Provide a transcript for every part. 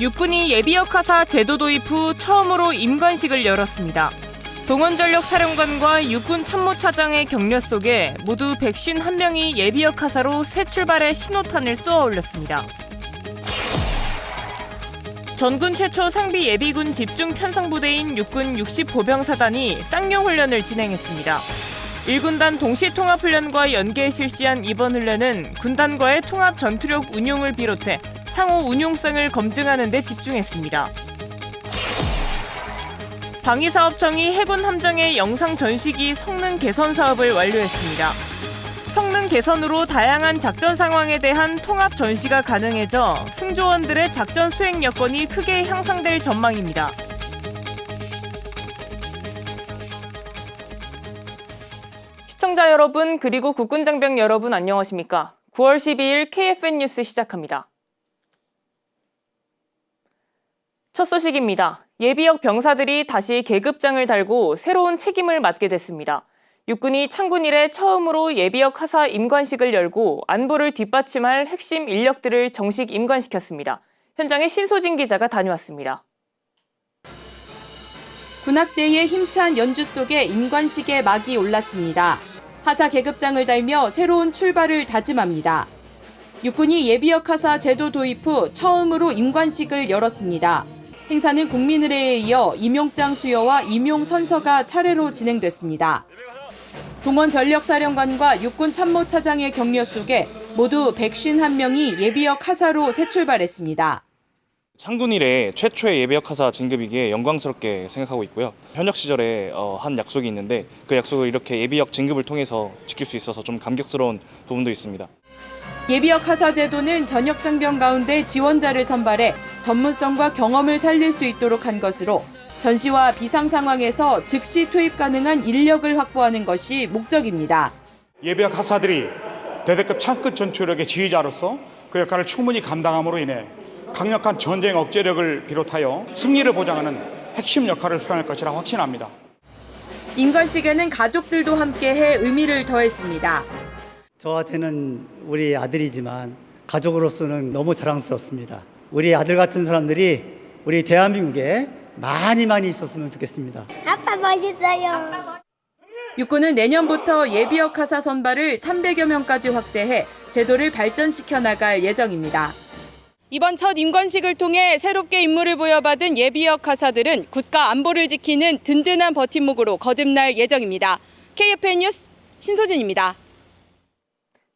육군이 예비역하사 제도 도입 후 처음으로 임관식을 열었습니다. 동원전력 사령관과 육군 참모차장의 격려 속에 모두 151명이 예비역하사로 새 출발의 신호탄을 쏘아 올렸습니다. 전군 최초 상비 예비군 집중 편성부대인 육군 60보병사단이 쌍용훈련을 진행했습니다. 1군단 동시통합훈련과 연계해 실시한 이번 훈련은 군단과의 통합 전투력 운용을 비롯해 상호 운용성을 검증하는 데 집중했습니다. 방위사업청이 해군 함정의 영상 전시기 성능 개선 사업을 완료했습니다. 성능 개선으로 다양한 작전 상황에 대한 통합 전시가 가능해져 승조원들의 작전 수행 여건이 크게 향상될 전망입니다. 시청자 여러분 그리고 국군장병 여러분 안녕하십니까? 9월 12일 KFN 뉴스 시작합니다. 첫 소식입니다. 예비역 병사들이 다시 계급장을 달고 새로운 책임을 맡게 됐습니다. 육군이 창군 이래 처음으로 예비역 하사 임관식을 열고 안보를 뒷받침할 핵심 인력들을 정식 임관시켰습니다. 현장에 신소진 기자가 다녀왔습니다. 군악대의 힘찬 연주 속에 임관식의 막이 올랐습니다. 하사 계급장을 달며 새로운 출발을 다짐합니다. 육군이 예비역 하사 제도 도입 후 처음으로 임관식을 열었습니다. 행사는 국민의례에 이어 임용장 수여와 임용 선서가 차례로 진행됐습니다. 동원전력사령관과 육군 참모차장의 격려 속에 모두 151명이 예비역 하사로 새 출발했습니다. 창군 이래 최초의 예비역 하사 진급이기에 영광스럽게 생각하고 있고요. 현역 시절에 한 약속이 있는데 그 약속을 이렇게 예비역 진급을 통해서 지킬 수 있어서 좀 감격스러운 부분도 있습니다. 예비역 하사 제도는 전역 장병 가운데 지원자를 선발해 전문성과 경험을 살릴 수 있도록 한 것으로 전시와 비상 상황에서 즉시 투입 가능한 인력을 확보하는 것이 목적입니다. 예비역 하사들이 대대급 창끝 전투력의 지휘자로서 그 역할을 충분히 감당함으로 인해 강력한 전쟁 억제력을 비롯하여 승리를 보장하는 핵심 역할을 수행할 것이라 확신합니다. 임관식에는 가족들도 함께해 의미를 더했습니다. 저한테는 우리 아들이지만 가족으로서는 너무 자랑스럽습니다. 우리 아들 같은 사람들이 우리 대한민국에 많이 있었으면 좋겠습니다. 아빠 멋있어요. 육군은 내년부터 예비역 하사 선발을 300여 명까지 확대해 제도를 발전시켜 나갈 예정입니다. 이번 첫 임관식을 통해 새롭게 임무를 부여받은 예비역 하사들은 국가 안보를 지키는 든든한 버팀목으로 거듭날 예정입니다. KFN 뉴스 신소진입니다.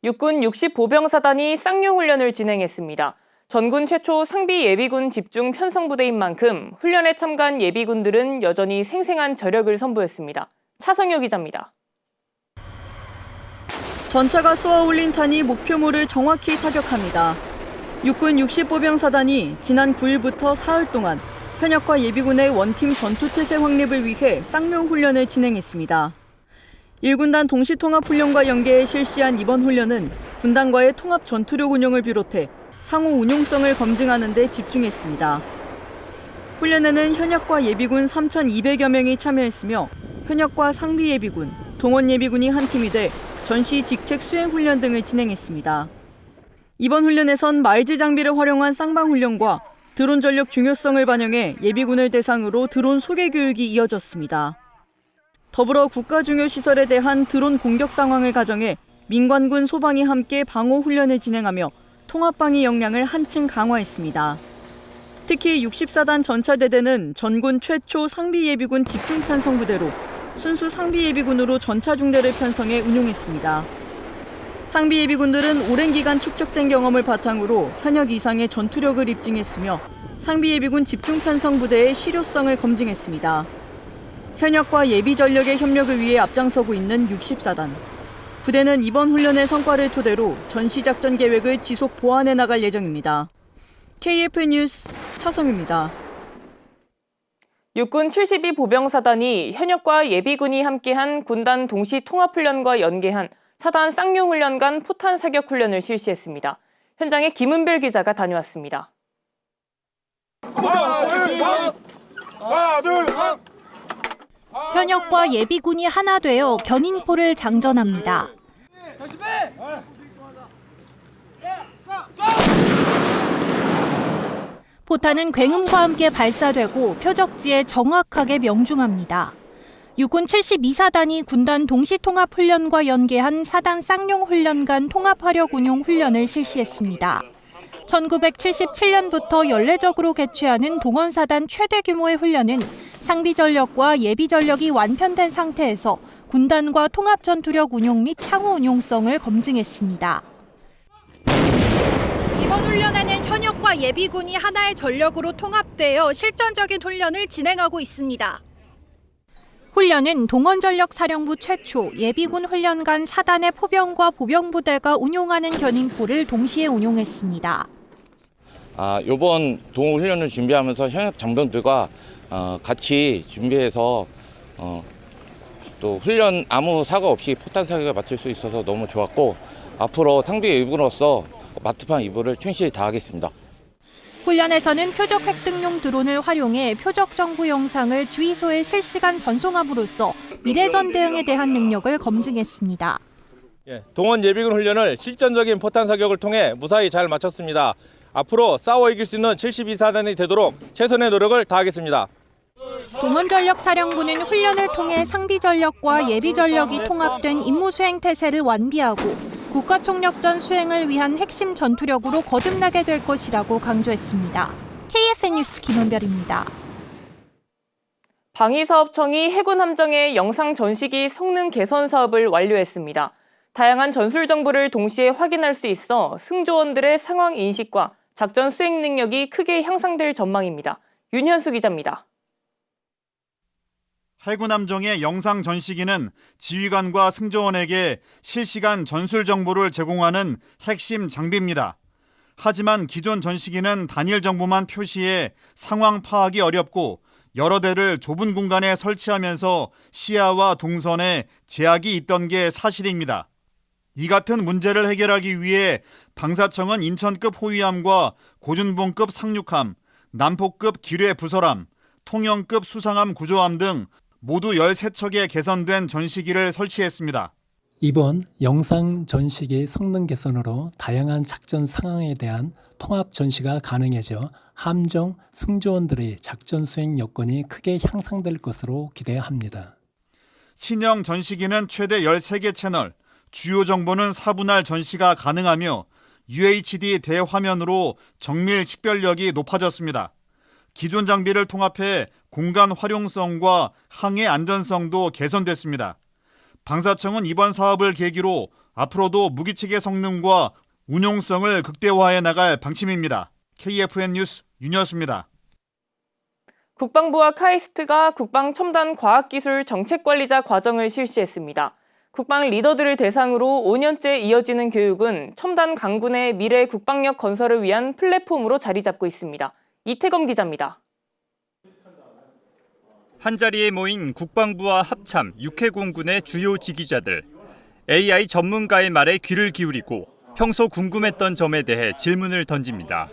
육군 60보병사단이 쌍용훈련을 진행했습니다. 전군 최초 상비 예비군 집중 편성부대인 만큼 훈련에 참가한 예비군들은 여전히 생생한 저력을 선보였습니다. 차성효 기자입니다. 전차가 쏘아 올린 탄이 목표물을 정확히 타격합니다. 육군 60보병사단이 지난 9일부터 사흘 동안 현역과 예비군의 원팀 전투태세 확립을 위해 쌍용훈련을 진행했습니다. 1군단 동시통합훈련과 연계해 실시한 이번 훈련은 군단과의 통합 전투력 운용을 비롯해 상호 운용성을 검증하는 데 집중했습니다. 훈련에는 현역과 예비군 3,200여 명이 참여했으며 현역과 상비 예비군, 동원 예비군이 한 팀이 돼 전시 직책 수행 훈련 등을 진행했습니다. 이번 훈련에선 마일즈 장비를 활용한 쌍방훈련과 드론 전력 중요성을 반영해 예비군을 대상으로 드론 소개 교육이 이어졌습니다. 더불어 국가 중요 시설에 대한 드론 공격 상황을 가정해 민관군 소방이 함께 방호 훈련을 진행하며 통합방위 역량을 한층 강화했습니다. 특히 64단 전차대대는 전군 최초 상비예비군 집중편성부대로 순수 상비예비군으로 전차 중대를 편성해 운용했습니다. 상비예비군들은 오랜 기간 축적된 경험을 바탕으로 현역 이상의 전투력을 입증했으며 상비예비군 집중편성부대의 실효성을 검증했습니다. 현역과 예비 전력의 협력을 위해 앞장서고 있는 64단. 부대는 이번 훈련의 성과를 토대로 전시작전 계획을 지속 보완해 나갈 예정입니다. KF 뉴스 차성유입니다. 육군 72보병사단이 현역과 예비군이 함께한 군단 동시통합훈련과 연계한 사단 쌍용훈련 간 포탄 사격 훈련을 실시했습니다. 현장에 김은별 기자가 다녀왔습니다. 현역과 예비군이 하나 되어 견인포를 장전합니다. 포탄은 굉음과 함께 발사되고 표적지에 정확하게 명중합니다. 육군 72사단이 군단 동시통합훈련과 연계한 사단 쌍용훈련 간 통합화력운용 훈련을 실시했습니다. 1977년부터 연례적으로 개최하는 동원사단 최대 규모의 훈련은 상비전력과 예비전력이 완편된 상태에서 군단과 통합전투력 운용 및 창후 운용성을 검증했습니다. 이번 훈련에는 현역과 예비군이 하나의 전력으로 통합되어 실전적인 훈련을 진행하고 있습니다. 훈련은 동원전력사령부 최초 예비군 훈련관 사단의 포병과 보병부대가 운용하는 견인포를 동시에 운용했습니다. 이번 동호훈련을 준비하면서 현역 장병들과 같이 준비해서 또 훈련 아무 사고 없이 포탄 사격을 마칠 수 있어서 너무 좋았고 앞으로 상비 일부로서 마트판 임무를 충실히 다하겠습니다. 훈련에서는 표적 획득용 드론을 활용해 표적 정보 영상을 지휘소에 실시간 전송함으로써 미래전 대응에 대한 능력을 검증했습니다. 동원 예비군 훈련을 실전적인 포탄 사격을 통해 무사히 잘 마쳤습니다. 앞으로 싸워 이길 수 있는 72사단이 되도록 최선의 노력을 다하겠습니다. 동원전력사령부는 훈련을 통해 상비전력과 예비전력이 통합된 임무수행 태세를 완비하고 국가총력전 수행을 위한 핵심 전투력으로 거듭나게 될 것이라고 강조했습니다. KFN 뉴스 김은별입니다. 방위사업청이 해군 함정의 영상 전시기 성능 개선 사업을 완료했습니다. 다양한 전술 정보를 동시에 확인할 수 있어 승조원들의 상황 인식과 작전 수행 능력이 크게 향상될 전망입니다. 윤현수 기자입니다. 해군 함정의 영상 전시기는 지휘관과 승조원에게 실시간 전술 정보를 제공하는 핵심 장비입니다. 하지만 기존 전시기는 단일 정보만 표시해 상황 파악이 어렵고 여러 대를 좁은 공간에 설치하면서 시야와 동선에 제약이 있던 게 사실입니다. 이 같은 문제를 해결하기 위해 방사청은 인천급 호위함과 고준봉급 상륙함, 남포급 기뢰 부설함, 통영급 수상함 구조함 등 모두 13척의 개선된 전시기를 설치했습니다. 이번 영상 전시기 성능 개선으로 다양한 작전 상황에 대한 통합 전시가 가능해져 함정 승조원들의 작전 수행 여건이 크게 향상될 것으로 기대합니다. 신형 전시기는 최대 13개 채널, 주요 정보는 4분할 전시가 가능하며 UHD 대화면으로 정밀 식별력이 높아졌습니다. 기존 장비를 통합해 공간 활용성과 항해 안전성도 개선됐습니다. 방사청은 이번 사업을 계기로 앞으로도 무기체계 성능과 운용성을 극대화해 나갈 방침입니다. KFN 뉴스 윤여수입니다. 국방부와 카이스트가 국방 첨단 과학기술 정책관리자 과정을 실시했습니다. 국방 리더들을 대상으로 5년째 이어지는 교육은 첨단 강군의 미래 국방력 건설을 위한 플랫폼으로 자리 잡고 있습니다. 이태검 기자입니다. 한자리에 모인 국방부와 합참, 육해공군의 주요 지휘자들. AI 전문가의 말에 귀를 기울이고 평소 궁금했던 점에 대해 질문을 던집니다.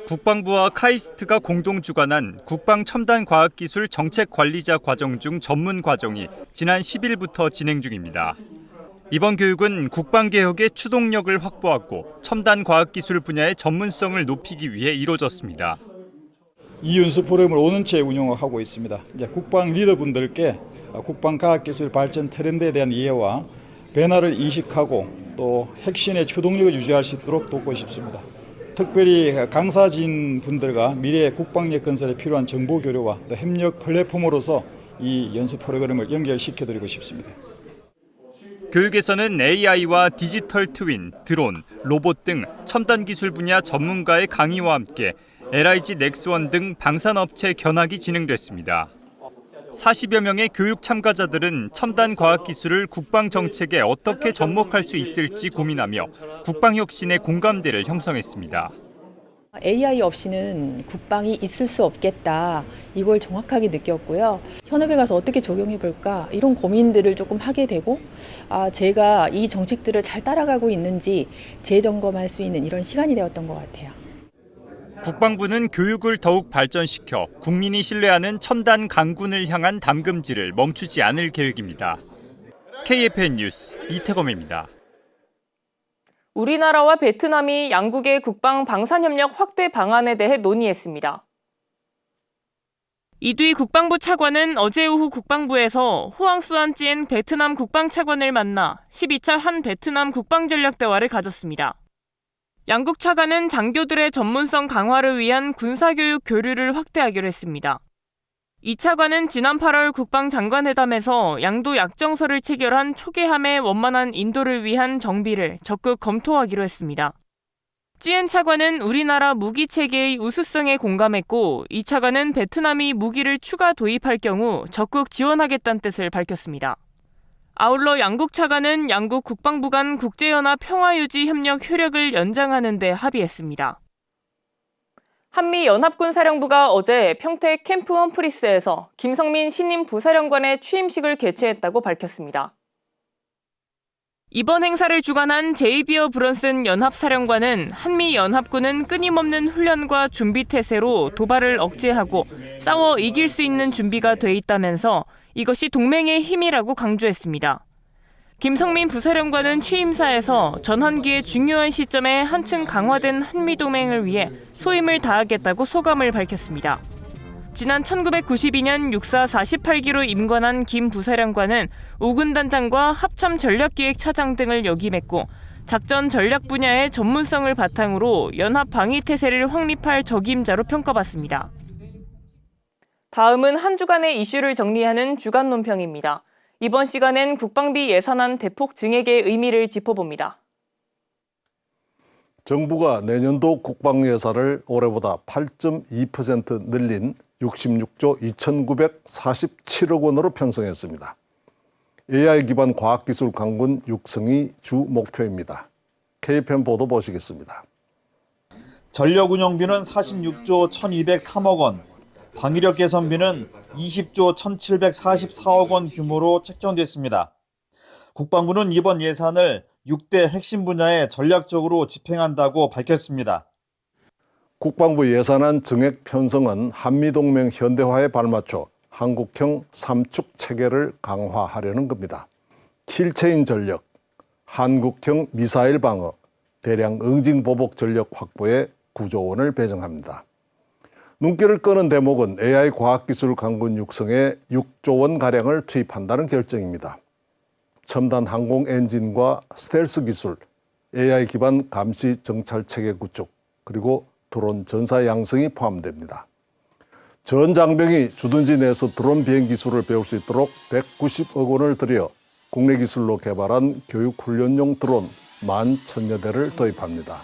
국방부와 카이스트가 공동 주관한 국방 첨단 과학기술 정책관리자 과정 중 전문 과정이 지난 10일부터 진행 중입니다. 이번 교육은 국방개혁의 추동력을 확보하고 첨단 과학기술 분야의 전문성을 높이기 위해 이루어졌습니다. 이 연수 프로그램을 5년째 운영하고 있습니다. 이제 국방 리더분들께 국방 과학기술 발전 트렌드에 대한 이해와 변화를 인식하고 또 핵심의 추동력을 유지할 수 있도록 돕고 싶습니다. 특별히 강사진 분들과 미래 국방력 건설에 필요한 정보 교류와 또 협력 플랫폼으로서 이 연수 프로그램을 연결시켜드리고 싶습니다. 교육에서는 AI와 디지털 트윈, 드론, 로봇 등 첨단 기술 분야 전문가의 강의와 함께 LIG 넥스원 등 방산업체 견학이 진행됐습니다. 40여 명의 교육 참가자들은 첨단 과학기술을 국방 정책에 어떻게 접목할 수 있을지 고민하며 국방혁신의 공감대를 형성했습니다. AI 없이는 국방이 있을 수 없겠다. 이걸 정확하게 느꼈고요. 현업에 가서 어떻게 적용해 볼까 이런 고민들을 조금 하게 되고 제가 이 정책들을 잘 따라가고 있는지 재점검할 수 있는 이런 시간이 되었던 것 같아요. 국방부는 교육을 더욱 발전시켜 국민이 신뢰하는 첨단 강군을 향한 담금질을 멈추지 않을 계획입니다. KFN 뉴스 이태검입니다. 우리나라와 베트남이 양국의 국방 방산협력 확대 방안에 대해 논의했습니다. 이두희 국방부 차관은 어제 오후 국방부에서 호앙수안찌엔 베트남 국방차관을 만나 12차 한 베트남 국방전략대화를 가졌습니다. 양국 차관은 장교들의 전문성 강화를 위한 군사교육 교류를 확대하기로 했습니다. 이 차관은 지난 8월 국방장관회담에서 양도 약정서를 체결한 초계함의 원만한 인도를 위한 정비를 적극 검토하기로 했습니다. 찌엔 차관은 우리나라 무기 체계의 우수성에 공감했고, 이 차관은 베트남이 무기를 추가 도입할 경우 적극 지원하겠다는 뜻을 밝혔습니다. 아울러 양국 차관은 양국 국방부 간 국제연합 평화유지 협력 효력을 연장하는 데 합의했습니다. 한미연합군사령부가 어제 평택 캠프 험프리스에서 김성민 신임 부사령관의 취임식을 개최했다고 밝혔습니다. 이번 행사를 주관한 제이비어 브런슨 연합사령관은 한미연합군은 끊임없는 훈련과 준비태세로 도발을 억제하고 싸워 이길 수 있는 준비가 돼 있다면서 이것이 동맹의 힘이라고 강조했습니다. 김성민 부사령관은 취임사에서 전환기의 중요한 시점에 한층 강화된 한미동맹을 위해 소임을 다하겠다고 소감을 밝혔습니다. 지난 1992년 육사 48기로 임관한 김 부사령관은 오군단장과 합참전략기획차장 등을 역임했고, 작전 전략 분야의 전문성을 바탕으로 연합 방위태세를 확립할 적임자로 평가받습니다. 다음은 한 주간의 이슈를 정리하는 주간 논평입니다. 이번 시간엔 국방비 예산안 대폭 증액의 의미를 짚어봅니다. 정부가 내년도 국방 예산을 올해보다 8.2% 늘린 66조 2,947억 원으로 편성했습니다. AI 기반 과학기술 강군 육성이 주 목표입니다. KFN 보도 보시겠습니다. 전력운영비는 46조 1,203억 원, 방위력 개선비는 20조 1,744억 원 규모로 책정됐습니다. 국방부는 이번 예산을 6대 핵심 분야에 전략적으로 집행한다고 밝혔습니다. 국방부 예산안 증액 편성은 한미동맹 현대화에 발맞춰 한국형 3축 체계를 강화하려는 겁니다. 킬체인 전력, 한국형 미사일 방어, 대량 응징 보복 전력 확보에 9조 원을 배정합니다. 눈길을 끄는 대목은 AI 과학기술 강군 육성에 6조 원가량을 투입한다는 결정입니다. 첨단 항공 엔진과 스텔스 기술, AI 기반 감시 정찰 체계 구축, 그리고 드론 전사 양성이 포함됩니다. 전 장병이 주둔지 내에서 드론 비행 기술을 배울 수 있도록 190억 원을 들여 국내 기술로 개발한 교육훈련용 드론 11,000여 대를 도입합니다.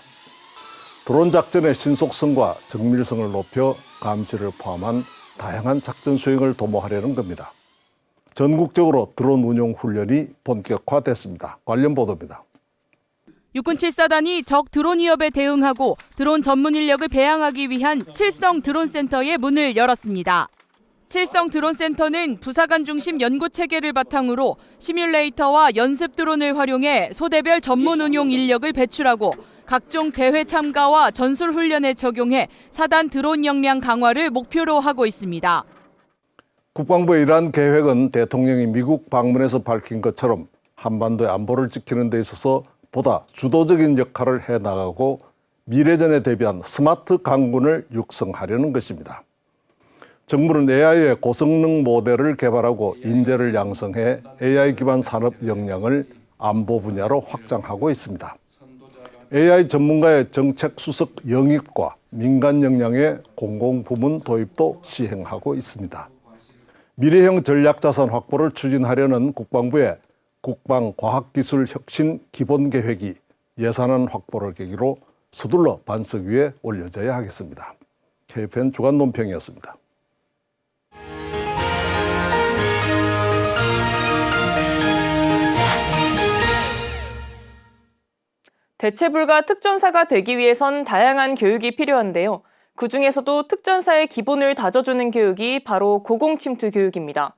드론 작전의 신속성과 정밀성을 높여 감시를 포함한 다양한 작전 수행을 도모하려는 겁니다. 전국적으로 드론 운용 훈련이 본격화됐습니다. 관련 보도입니다. 육군 7사단이 적 드론 위협에 대응하고 드론 전문 인력을 배양하기 위한 칠성 드론센터의 문을 열었습니다. 칠성 드론센터는 부사관 중심 연구 체계를 바탕으로 시뮬레이터와 연습 드론을 활용해 소대별 전문 운용 인력을 배출하고 각종 대회 참가와 전술 훈련에 적용해 사단 드론 역량 강화를 목표로 하고 있습니다. 국방부의 이러한 계획은 대통령이 미국 방문에서 밝힌 것처럼 한반도의 안보를 지키는 데 있어서 보다 주도적인 역할을 해나가고 미래전에 대비한 스마트 강군을 육성하려는 것입니다. 정부는 AI의 고성능 모델을 개발하고 인재를 양성해 AI 기반 산업 역량을 안보 분야로 확장하고 있습니다. AI 전문가의 정책 수석 영입과 민간 역량의 공공부문 도입도 시행하고 있습니다. 미래형 전략자산 확보를 추진하려는 국방부의 국방과학기술혁신 기본계획이 예산안 확보를 계기로 서둘러 반석 위에 올려져야 하겠습니다. KFN 주간 논평이었습니다. 대체불가 특전사가 되기 위해선 다양한 교육이 필요한데요. 그중에서도 특전사의 기본을 다져주는 교육이 바로 고공침투 교육입니다.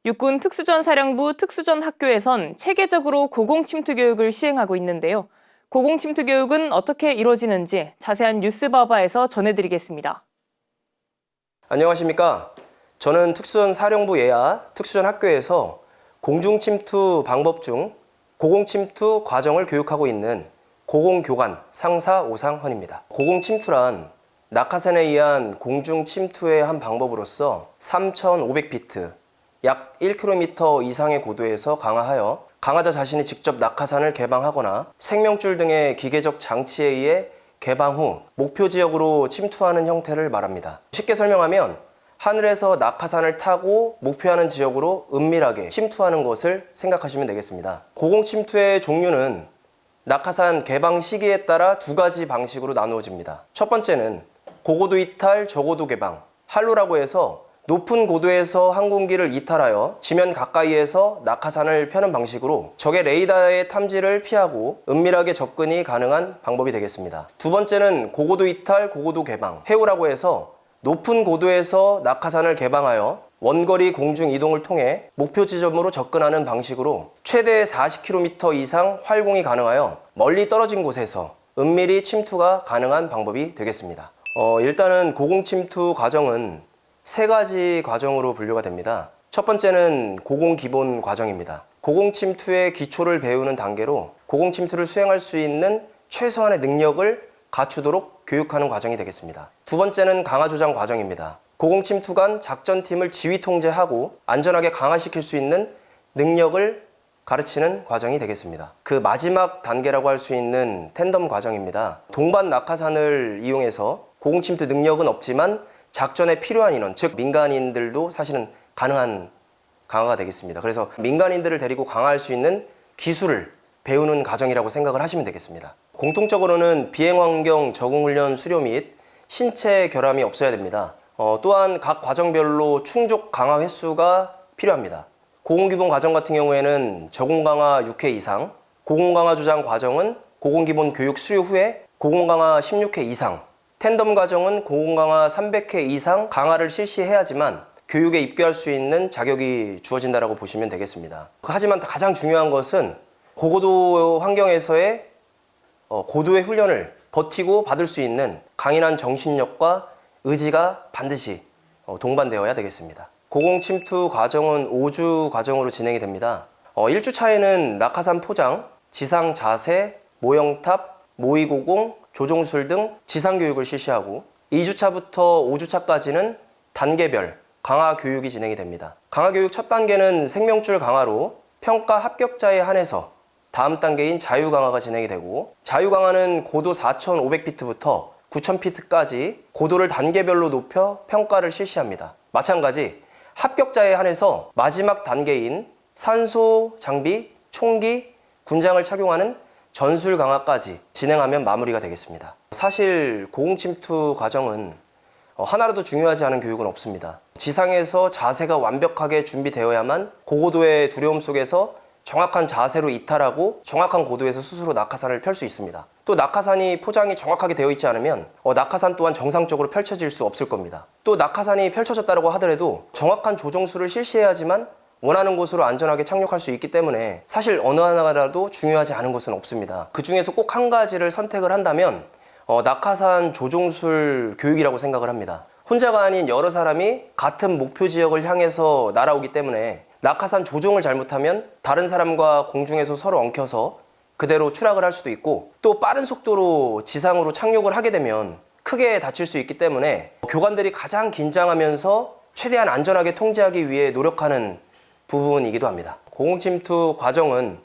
육군 특수전사령부 특수전학교에선 체계적으로 고공침투 교육을 시행하고 있는데요. 고공침투 교육은 어떻게 이루어지는지 자세한 뉴스바바에서 전해드리겠습니다. 안녕하십니까. 저는 특수전사령부 예하 특수전학교에서 공중침투 방법 중 고공침투 과정을 교육하고 있는 고공교관 상사 오상헌입니다. 고공침투란 낙하산에 의한 공중 침투의 한 방법으로서 3,500피트, 약 1km 이상의 고도에서 강화하여 강화자 자신이 직접 낙하산을 개방하거나 생명줄 등의 기계적 장치에 의해 개방 후 목표 지역으로 침투하는 형태를 말합니다. 쉽게 설명하면 하늘에서 낙하산을 타고 목표하는 지역으로 은밀하게 침투하는 것을 생각하시면 되겠습니다. 고공침투의 종류는 낙하산 개방 시기에 따라 두 가지 방식으로 나누어집니다. 첫 번째는 고고도 이탈, 저고도 개방. 할로라고 해서 높은 고도에서 항공기를 이탈하여 지면 가까이에서 낙하산을 펴는 방식으로 적의 레이더의 탐지를 피하고 은밀하게 접근이 가능한 방법이 되겠습니다. 두 번째는 고고도 이탈, 고고도 개방. 해우라고 해서 높은 고도에서 낙하산을 개방하여 원거리 공중 이동을 통해 목표 지점으로 접근하는 방식으로 최대 40km 이상 활공이 가능하여 멀리 떨어진 곳에서 은밀히 침투가 가능한 방법이 되겠습니다. 일단은 고공침투 과정은 세 가지 과정으로 분류가 됩니다. 첫 번째는 고공기본 과정입니다. 고공침투의 기초를 배우는 단계로 고공침투를 수행할 수 있는 최소한의 능력을 갖추도록 교육하는 과정이 되겠습니다. 두 번째는 강화조장 과정입니다. 고공침투간 작전팀을 지휘 통제하고 안전하게 강화시킬 수 있는 능력을 가르치는 과정이 되겠습니다. 그 마지막 단계라고 할 수 있는 텐덤 과정입니다. 동반 낙하산을 이용해서 고공침투 능력은 없지만 작전에 필요한 인원, 즉 민간인들도 사실은 가능한 강화가 되겠습니다. 그래서 민간인들을 데리고 강화할 수 있는 기술을 배우는 과정이라고 생각을 하시면 되겠습니다. 공통적으로는 비행환경 적응훈련 수료 및 신체 결함이 없어야 됩니다. 또한 각 과정별로 충족 강화 횟수가 필요합니다. 고공기본 과정 같은 경우에는 저공강화 6회 이상, 고공강화 조장 과정은 고공기본 교육 수료 후에 고공강화 16회 이상, 텐덤 과정은 고공강화 300회 이상 강화를 실시해야지만 교육에 입교할 수 있는 자격이 주어진다고 보시면 되겠습니다. 하지만 가장 중요한 것은 고고도 환경에서의 고도의 훈련을 버티고 받을 수 있는 강인한 정신력과 의지가 반드시 동반되어야 되겠습니다. 고공침투 과정은 5주 과정으로 진행이 됩니다. 1주차에는 낙하산 포장, 지상 자세, 모형탑, 모의고공, 조종술 등 지상교육을 실시하고 2주차부터 5주차까지는 단계별 강화 교육이 진행이 됩니다. 강화 교육 첫 단계는 생명줄 강화로 평가 합격자에 한해서 다음 단계인 자유강화가 진행이 되고 자유강화는 고도 4,500피트부터 9,000피트까지 고도를 단계별로 높여 평가를 실시합니다. 마찬가지 합격자에 한해서 마지막 단계인 산소 장비, 총기, 군장을 착용하는 전술 강화까지 진행하면 마무리가 되겠습니다. 사실 고공침투 과정은 하나라도 중요하지 않은 교육은 없습니다. 지상에서 자세가 완벽하게 준비되어야만 고고도의 두려움 속에서 정확한 자세로 이탈하고 정확한 고도에서 스스로 낙하산을 펼 수 있습니다. 또 낙하산이 포장이 정확하게 되어 있지 않으면 낙하산 또한 정상적으로 펼쳐질 수 없을 겁니다. 또 낙하산이 펼쳐졌다고 하더라도 정확한 조종수를 실시해야지만 원하는 곳으로 안전하게 착륙할 수 있기 때문에 사실 어느 하나라도 중요하지 않은 것은 없습니다. 그 중에서 꼭 한 가지를 선택을 한다면 낙하산 조종술 교육이라고 생각을 합니다. 혼자가 아닌 여러 사람이 같은 목표 지역을 향해서 날아오기 때문에 낙하산 조종을 잘못하면 다른 사람과 공중에서 서로 엉켜서 그대로 추락을 할 수도 있고 또 빠른 속도로 지상으로 착륙을 하게 되면 크게 다칠 수 있기 때문에 교관들이 가장 긴장하면서 최대한 안전하게 통제하기 위해 노력하는 부분이기도 합니다. 고공침투 과정은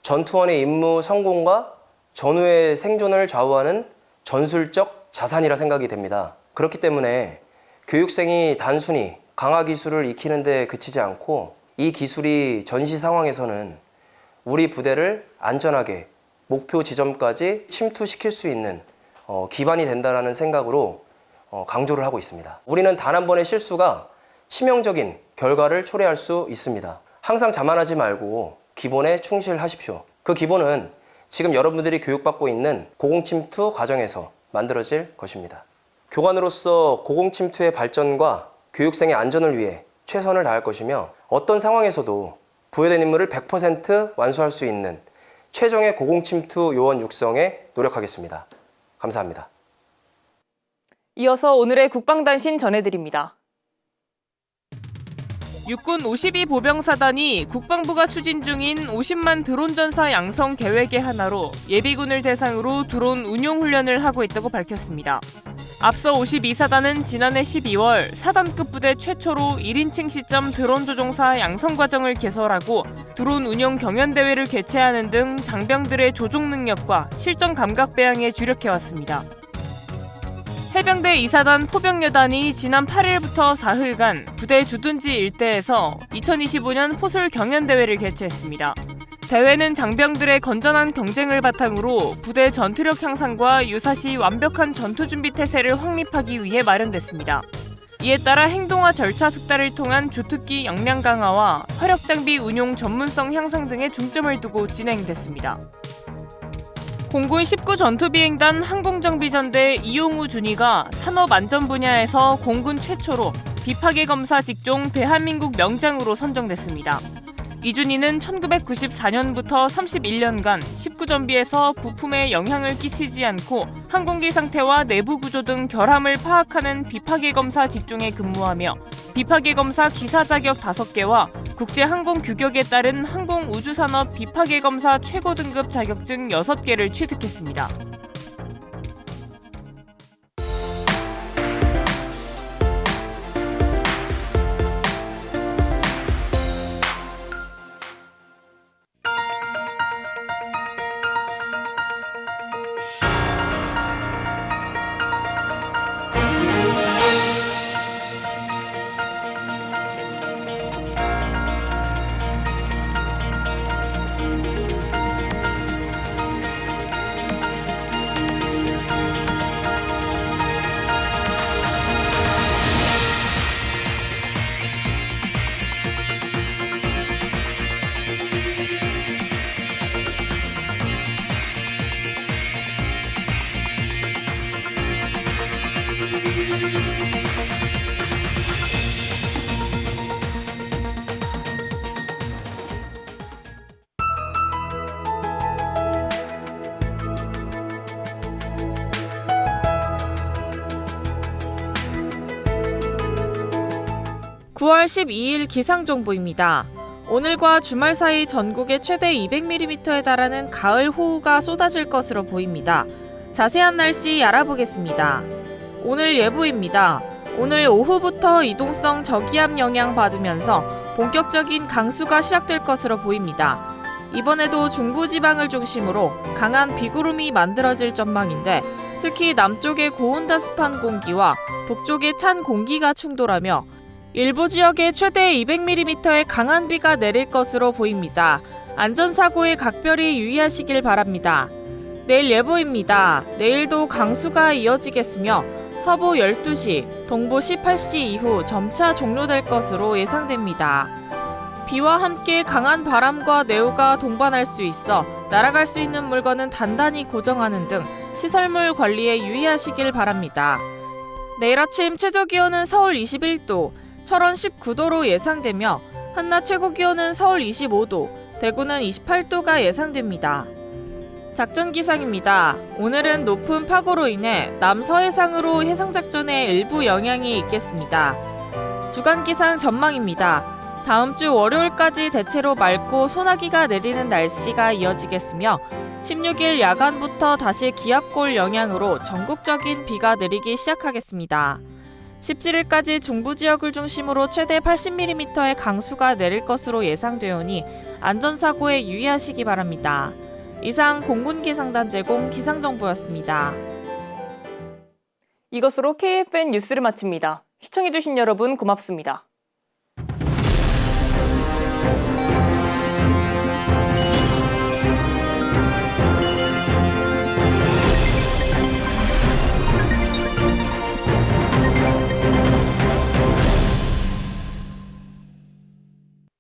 전투원의 임무 성공과 전후의 생존을 좌우하는 전술적 자산이라 생각이 됩니다. 그렇기 때문에 교육생이 단순히 강화 기술을 익히는 데 그치지 않고 이 기술이 전시 상황에서는 우리 부대를 안전하게 목표 지점까지 침투시킬 수 있는 기반이 된다는 생각으로 강조를 하고 있습니다. 우리는 단 한 번의 실수가 치명적인 결과를 초래할 수 있습니다. 항상 자만하지 말고 기본에 충실하십시오. 그 기본은 지금 여러분들이 교육받고 있는 고공침투 과정에서 만들어질 것입니다. 교관으로서 고공침투의 발전과 교육생의 안전을 위해 최선을 다할 것이며 어떤 상황에서도 부여된 임무를 100% 완수할 수 있는 최종의 고공침투 요원 육성에 노력하겠습니다. 감사합니다. 이어서 오늘의 국방단신 전해드립니다. 육군 52보병사단이 국방부가 추진 중인 50만 드론 전사 양성 계획의 하나로 예비군을 대상으로 드론 운용 훈련을 하고 있다고 밝혔습니다. 앞서 52사단은 지난해 12월 사단급 부대 최초로 1인칭 시점 드론 조종사 양성 과정을 개설하고 드론 운용 경연대회를 개최하는 등 장병들의 조종 능력과 실전 감각 배양에 주력해왔습니다. 해병대 2사단 포병여단이 지난 8일부터 4흘간 부대 주둔지 일대에서 2025년 포술 경연대회를 개최했습니다. 대회는 장병들의 건전한 경쟁을 바탕으로 부대 전투력 향상과 유사시 완벽한 전투준비 태세를 확립하기 위해 마련됐습니다. 이에 따라 행동화 절차 숙달을 통한 주특기 역량 강화와 화력장비 운용 전문성 향상 등에 중점을 두고 진행됐습니다. 공군 19 전투비행단 항공정비전대 이용우 준이가 산업안전 분야에서 공군 최초로 비파괴 검사 직종 대한민국 명장으로 선정됐습니다. 이준희는 1994년부터 31년간 19전비에서 부품에 영향을 끼치지 않고 항공기 상태와 내부 구조 등 결함을 파악하는 비파괴 검사 직종에 근무하며 비파괴 검사 기사 자격 5개와 국제항공 규격에 따른 항공우주산업 비파괴 검사 최고 등급 자격증 6개를 취득했습니다. (9월 12일) 기상정보입니다. 오늘과 주말 사이 전국에 최대 200mm에 달하는 가을 호우가 쏟아질 것으로 보입니다. 자세한 날씨 알아보겠습니다. 오늘 예보입니다. 오늘 오후부터 이동성 저기압 영향 받으면서 본격적인 강수가 시작될 것으로 보입니다. 이번에도 중부지방을 중심으로 강한 비구름이 만들어질 전망인데 특히 남쪽의 고온다습한 공기와 북쪽의 찬 공기가 충돌하며 일부 지역에 최대 200mm의 강한 비가 내릴 것으로 보입니다. 안전사고에 각별히 유의하시길 바랍니다. 내일 예보입니다. 내일도 강수가 이어지겠으며 서부 12시, 동부 18시 이후 점차 종료될 것으로 예상됩니다. 비와 함께 강한 바람과 내우가 동반할 수 있어 날아갈 수 있는 물건은 단단히 고정하는 등 시설물 관리에 유의하시길 바랍니다. 내일 아침 최저기온은 서울 21도, 철원 19도로 예상되며 한낮 최고기온은 서울 25도, 대구는 28도가 예상됩니다. 작전 기상입니다. 오늘은 높은 파고로 인해 남서해상으로 해상작전에 일부 영향이 있겠습니다. 주간 기상 전망입니다. 다음 주 월요일까지 대체로 맑고 소나기가 내리는 날씨가 이어지겠으며 16일 야간부터 다시 기압골 영향으로 전국적인 비가 내리기 시작하겠습니다. 17일까지 중부 지역을 중심으로 최대 80mm의 강수가 내릴 것으로 예상되오니 안전사고에 유의하시기 바랍니다. 이상 공군기상단 제공 기상정보였습니다. 이것으로 KFN 뉴스를 마칩니다. 시청해주신 여러분 고맙습니다.